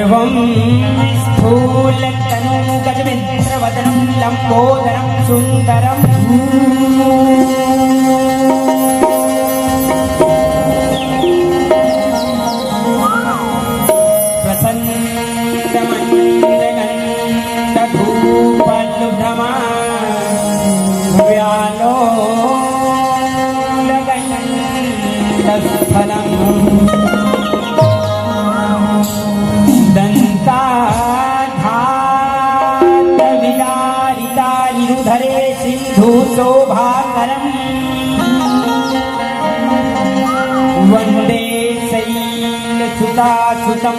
एवं स्थूलतनु गजमिन्द्रवदनं लम्बोदरं सुन्दरं प्रसन्नमन्दगन्धधूपलुभ्रमा व्यालोलगन्धस्थलं दन्ताधातविदारितानिरुधरे सिन्धुशोभाकरम् वन्दे शैलसुतासुतं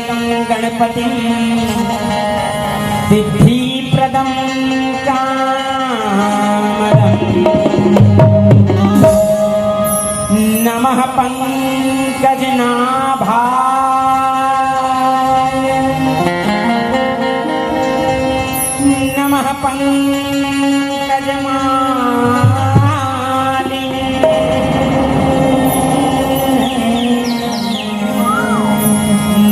गणपतिं सिद्धिप्रदं कामदम् नमः पंकजनाभाय नमः पंकजमालिने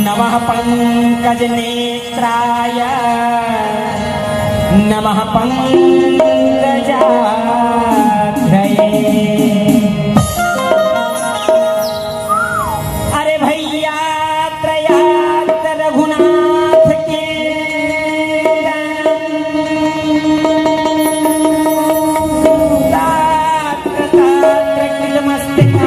नमः पंकजनेत्राय नमः पंकजाग्रये। अरे भैया त्रयात रघुनाथ के तात्र तात्र किलमस्तकाञ्जलि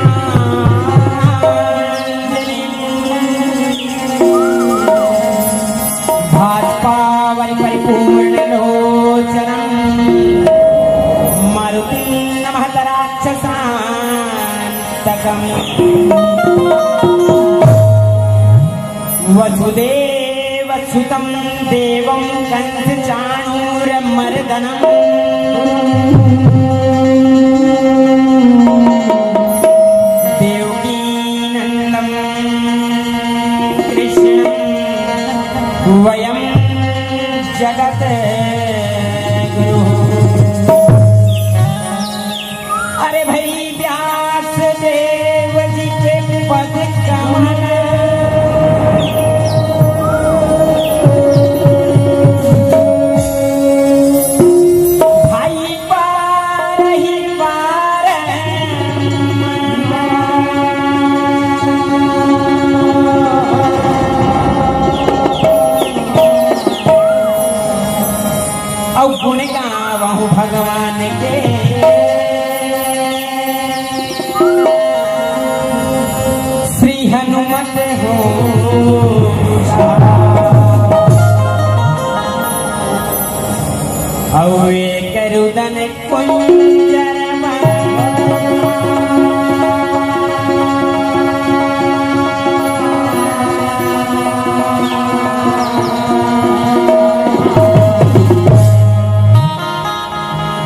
भाजपा परिपूर्ण लोचनं मारुतिं नमः राक्षसान्तकम् वसुदेवसुतं देवं कंसचाणूरमर्दनम् देवकीनन्दं कृष्णं वयं जगत् अरे भाई व्यास देव जी के पद कमल भाई पार ही पार औ गुण गावहु भगवान के श्री हनुमत हो औ एक रुदन कुंजर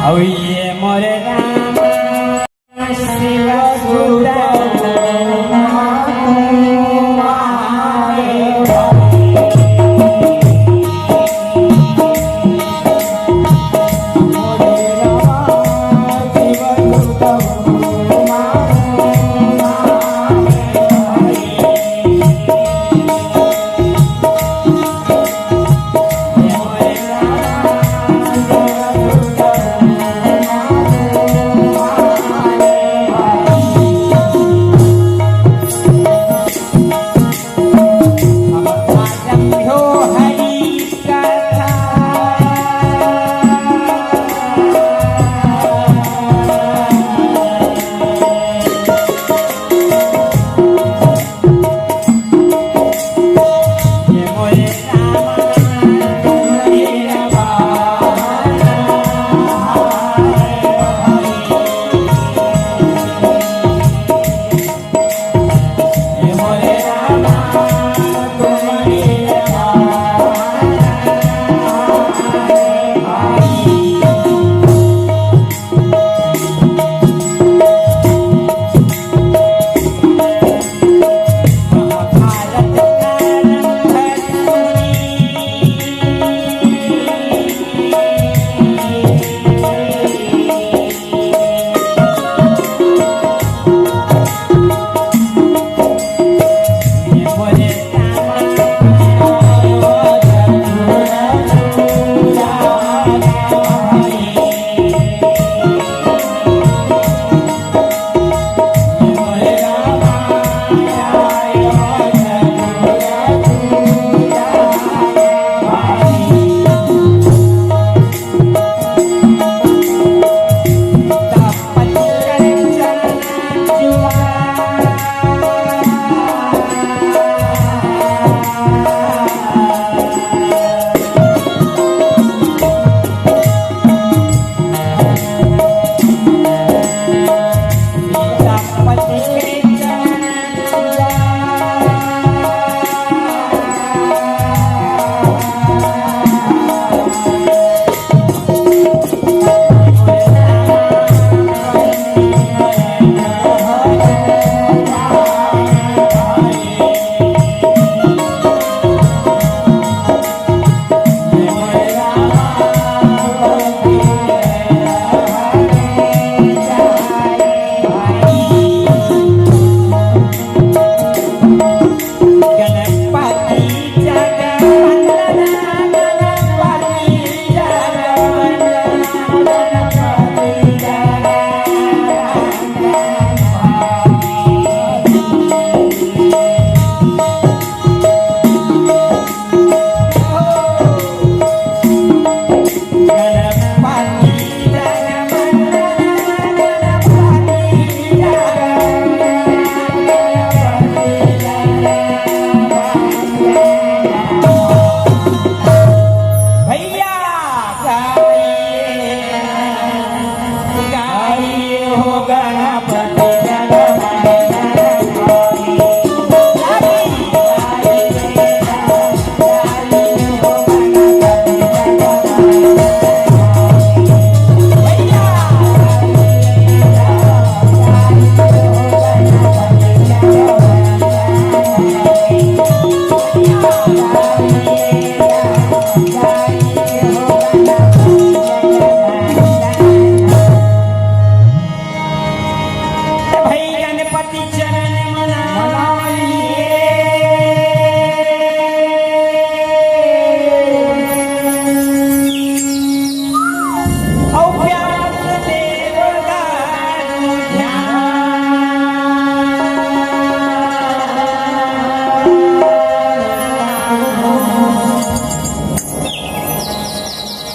औ ये मोरे राम शिव सुरा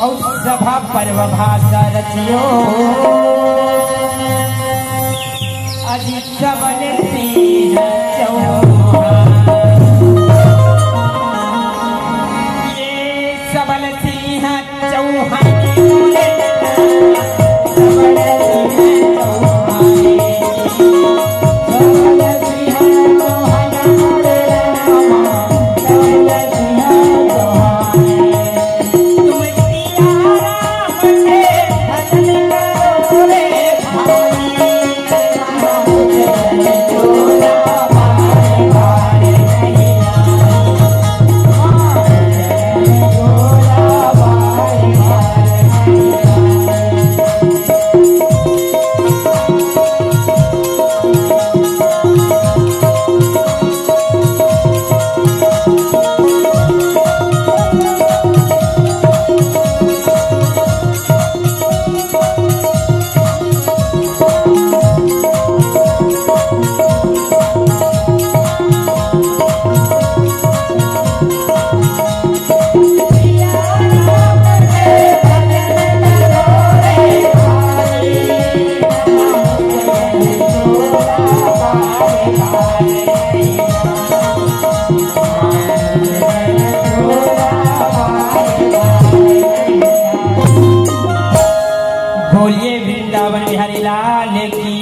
और सभा पर्व भाषा रचियो अजी सबल सिंह चौहान ये सबल सिंह चौहान बोलिए वृंदावन बिहारी लाल की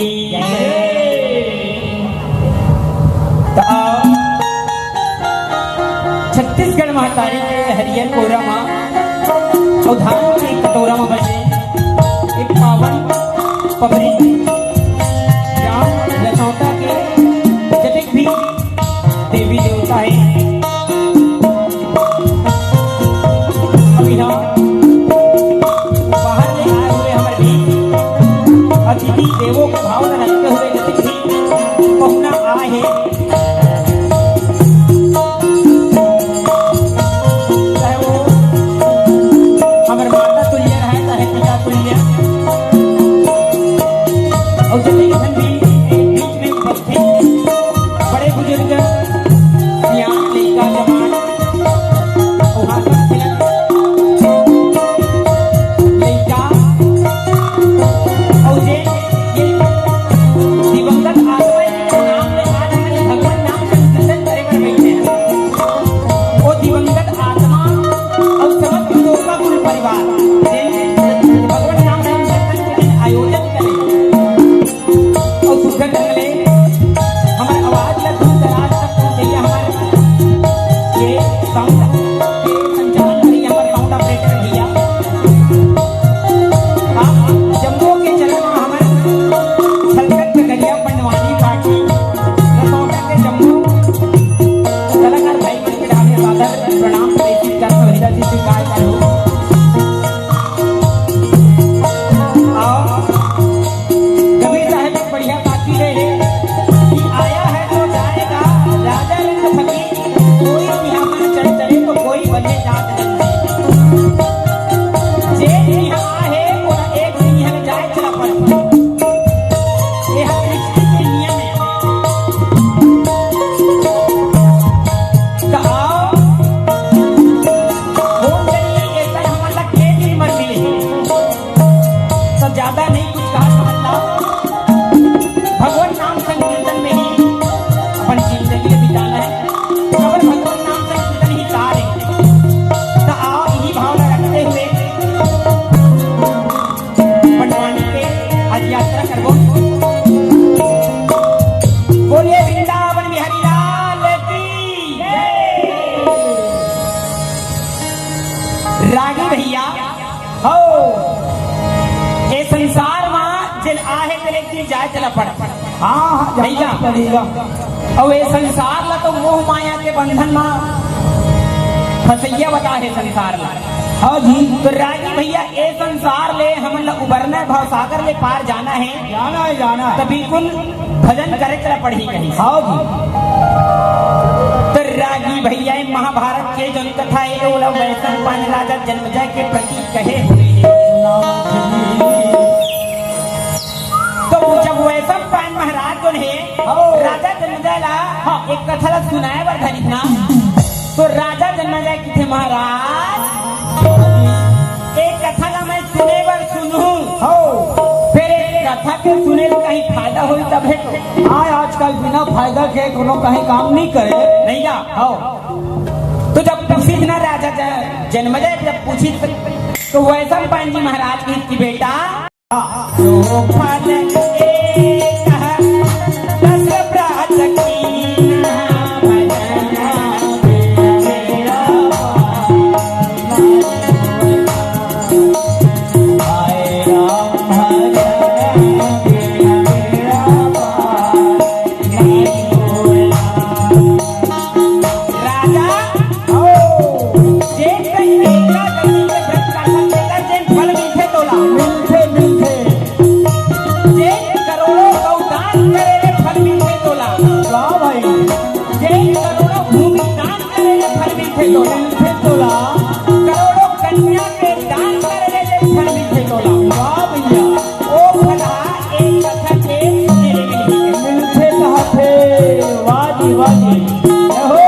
तो छत्तीसगढ़ महातारी के हरियर कोरा माँ और धान के कटोरा में बसे एक पावन पबरी लखनौता के जतिक भी देवी देवता है अभी अतिथि देवों का भाव रखते हुए जतिक भी पहुना आए हैं चाहे वो हमारे माता तुल्य रहे चाहे पिता तुल्य और जतिक धन भी बीच में उपस्थित बड़े बुजुर्ग सियान लड़का जवान वहाँ तक लड़का और ये दिवंगत आत्मा के नाम में आज भगवान नाम संकीर्तन करे कर बैठे हैं वो दिवंगत आत्मा और समस्त लोगों का कुल परिवार भगवान नाम संकीर्तन के दिन आयोजन करें और सुखद अगले हमारे आवाज का दूर दराज तक पहुंचे हमारे ये साउंड के संचालन करिए हमारे साउंड ऑपरेटर भैया जम्मू के चरण में हमारे छलकत गलिया पंडवानी पार्टी लखनौता के जम्मू कलाकार भाई मन के डाले सादर प्रणाम प्रेषित कर हृदय से स्वीकार करो आओ कबीर साहब एक बढ़िया बाकी रहे कि आया है तो जाएगा राजा रंग फकीर कोई यहाँ पर चढ़ चढ़े तो कोई बने जात नहीं जे यहाँ है वो एक दिन यहाँ जाए चला पड़ यह सृष्टि के नियम है तो आओ हो गई ऐसा हमारा के दिन मर मिले तो ज्यादा नहीं कुछ कहा समझता भगवान नाम संकीर्तन में ही अपन जिंदगी बिताना है केवल भगवान नाम संकीर्तन ही सार है तो आओ इन्हीं भावना रखते हुए पंडवानी के आज यात्रा करबो बोलिए वृंदावन बिहारी लाल की रागी भैया हो ये संसार में जिन आहे करे की जाए चला पड़ हाँ भैया पड़ेगा और ये संसार ला तो मोह माया के बंधन में फसैया बता है संसार ला हाँ जी तो रागी भैया ये संसार ले हम लोग उबरना भाव सागर ले पार जाना है जाना तो बिल्कुल भजन करे चला पड़ी कहीं हाँ जी तो रागी भैया महाभारत के जन कथा है वो लोग वैसन पान राजा जन्मजय के प्रति कहे हुए तो जब वैसन पान महाराज जो है राजा जन्मजय ला एक कथा सुनाए वर्धनिक ना तो राजा जन्मजय की थे महाराज एक आजकल बिना फायदा के कोनो कहीं काम नहीं करे। नहीं का हाँ तो जब पूछी ना राजा जन्मजय जब पूछी तो वैसा पान जी महाराज की बेटा जो फल एक दस ब्रात कीना भजना मेरा हाय राम भजन मेरा राजा जेठ का एकला गति के व्रत का संकेता जेठ फल मिलते तोला मिलते मिलते जेठ करोड़ों गौदान करे रे फल मिलते तोला वाह भाई जेठ करोड़ों भूमि दान करे रे फल मिलते तोला मिलते तोला करोड़ों कन्या के दान करे रे फल मिलते तोला वाह भैया ओ भला एक कथा के मेरे मिलते मिलते कहाँ थे वाह जी हो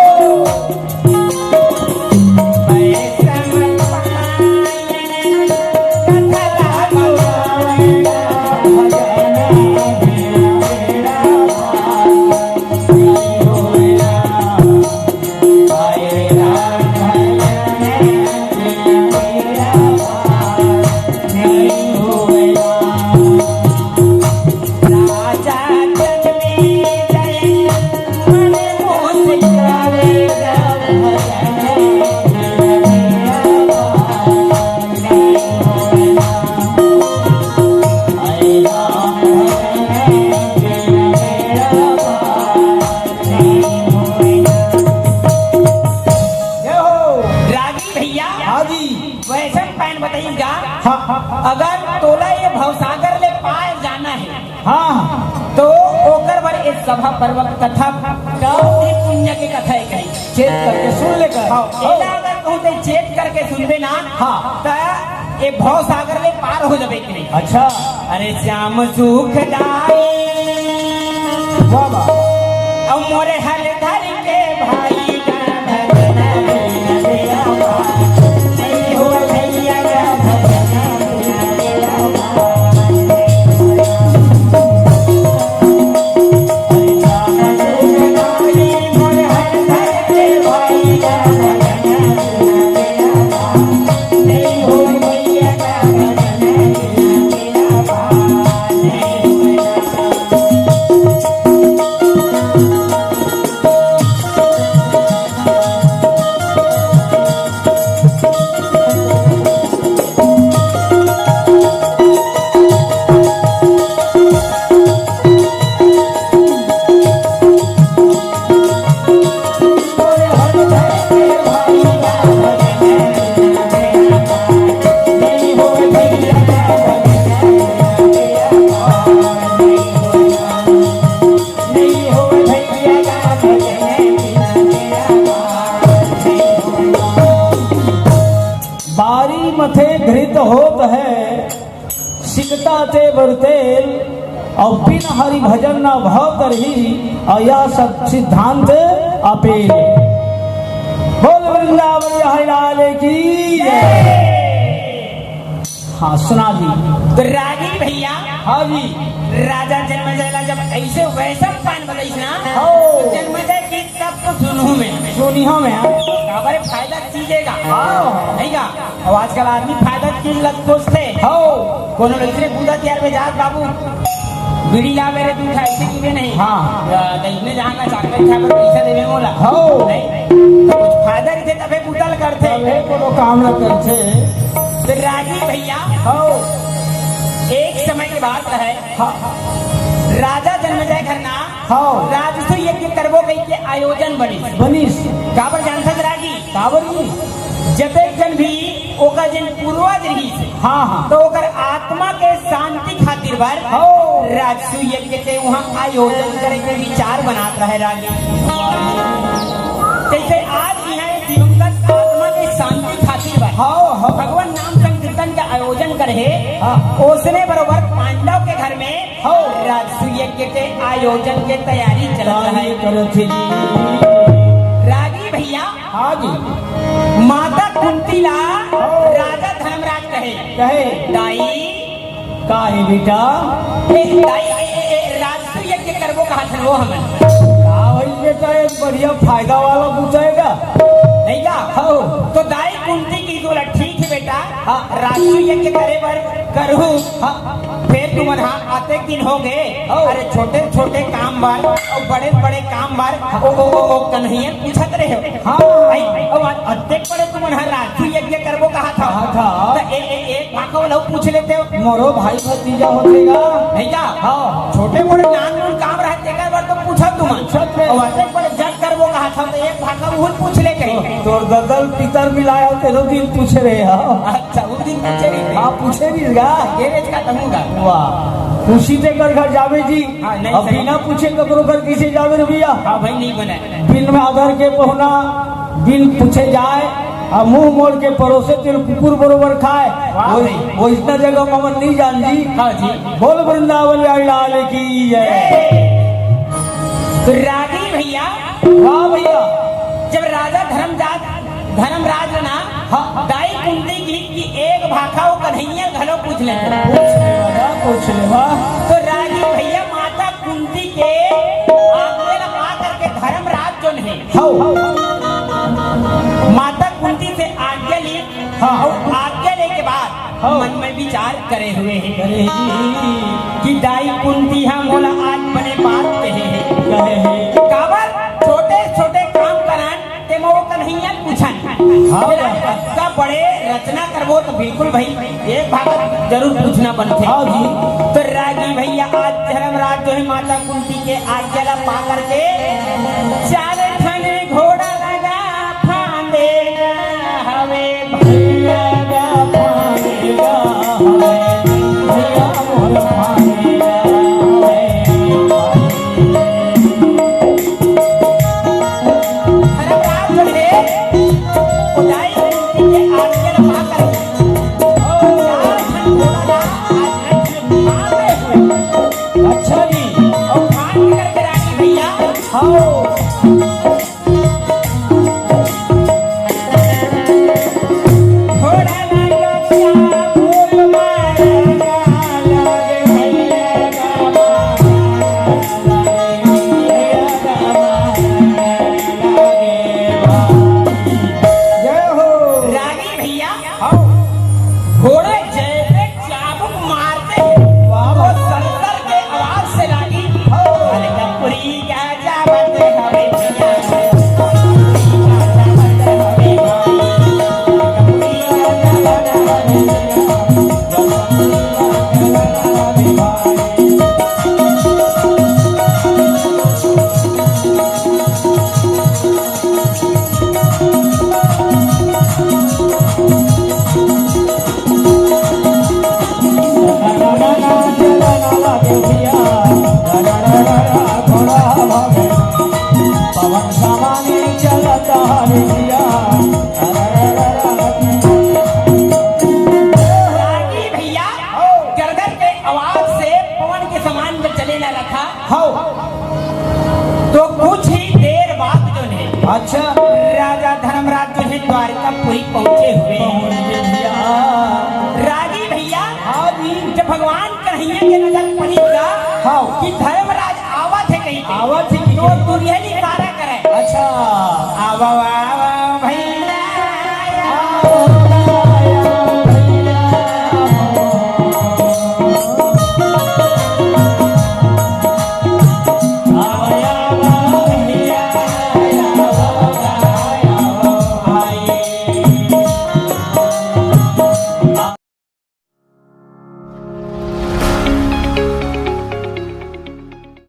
अगर तोला ये भवसागर ले पाए जाना है हाँ तो ओकर बर इस सभा पर्व कथा गौरी पुण्य के कथा है कही चेक करके सुन लेकर एला अगर कहूँ तो चेक करके सुनबे ना हाँ। तो ये भवसागर ले पार हो जाबे कि नहीं। अच्छा अरे श्याम सुख दाए वाह वाह और मोरे हल धर के भाई का भजना मेरा नहीं हो भैया का भजना मथे घृत होत है सिकता ते बरतेल और बिन हरि भजन न भाव करही अया सब सिद्धांत अपेल। बोल वृंदावन बिहारी लाल की जय। हाँ सुना दी तो रागी भैया हाँ जी राजा जन्मजय ला जब ऐसे वैसा पान बताइस ना हो। तो जन्मजय की सब तो सुनू में सुनिया में खबर फायदा चीजेगा हाँ। नहीं का अब आजकल आदमी फायदा की लत खोजते हो कोनो लड़के पूजा त्यार में जात बाबू बीड़ी ला मेरे दूध ऐसे की नहीं हाँ। देखने जाना चाहते खाए पर पैसा देवे मोला हो। नहीं तो कुछ फायदा नहीं थे तबे बुतल करते तबे कोनो काम न करते तो रागी भैया हो एक समय की बात है हाँ राजा जन्मजय खन्ना हाँ। राजस्व यज्ञ करबो कई के आयोजन बनी बनीस काबर जानता रागी काबर जी जबे जन भी ओकर जन पूर्वज रही से हाँ हाँ तो ओकर आत्मा के शांति खातिर बर हो। राजस्व यज्ञ के वहाँ आयोजन करे के विचार बनात रहे रागी जैसे आज यहाँ दिवंगत आत्मा के शांति खातिर बर हाँ हाँ भगवान नाम संकीर्तन का आयोजन करे हाँ। उसने बरोबर पांडव के घर में हो। राजस्व यज्ञ के आयोजन के तैयारी चल रहा है करथे जी रागी भैया हाँ जी माता कुंती ला राजा धर्मराज कहे कहे दाई काहे बेटा दाई राजस्व यज्ञ करबो कहा था वो हमें भाई बेटा एक बढ़िया फायदा वाला पूछेगा। नहीं का हो तो दाई कुंती की बोला ठीक है बेटा हाँ। राजू यज्ञ करे बर करू हाँ फिर तुम यहाँ आते दिन हो गए हाँ। अरे छोटे छोटे काम बार और बड़े बड़े काम बार ओ कन्हैया पूछत रहे हो हाँ अत्यक बड़े तुम यहाँ राजू यज्ञ करबो कहा था कहा था। तो एक भाखा वाला पूछ लेते हो मोरो भाई भतीजा होतेगा। नहीं का हाँ छोटे मोटे नान काम रहते कर बार तो पूछा तुम पूछत रहे। और अत्यक बड़े जग करबो कहा था तो एक भाखा वो पूछ ले कहीं तोर ददल पितर मिलाया तेरो दिन पूछ रहे हो। अच्छा वो दिन पूछे नहीं हाँ पूछे नहीं गा ये बेच का कहूँगा वाह खुशी से कर घर जावे जी। हाँ, नहीं अब सही। बिना पूछे ककरो घर किसे जावे रे भैया। हाँ भाई नहीं बना बिन में आधार के पहुना बिन पूछे जाए और मुंह मोड़ के परोसे तेरे कुकुर बरोबर खाए वाह भाई। वो इतना जगह ममन नहीं जान जी। हाँ जी बोल वृंदावन लाल की जय। तो रागी भैया वाह भैया जब राजा धर्मराज ना हाँ। दाई कुंती की एक भाखा वो कन्हैया घलो पूछ ले पूछ ले वाह तो रागी भैया माता कुंती के आगे लगा करके धर्मराज जो नहीं हाँ माता कुंती से आज्ञा ली हाँ। और आज्ञा ले के बाद हाँ। मन में विचार करे हुए हैं अरे जी कि दाई कुंती हम मोला आज बने बात कहे है काबर छोटे छोटे काम करान ते वो कन्हैया पूछन हाँ। का बड़े रचना करबो तो बिल्कुल भाई एक भाग जरूर पूछना बनते हाँ जी। तो रागी भैया आज धर्मराज जो है माता कुंती के आज्ञा ला पा करके चार ठने घोड़ा लगा फांदे हवे भैया धर्मराज जो है उदाई कुंती के आज्ञा ला पा करके चार ठन घोड़ा ला आज फांदे हुए अच्छा जी और फांद करके रागी भैया हाँ घोड़ा लगा क्या बोल मारेगा लगे भैया जय हो रागी भैया घोड़े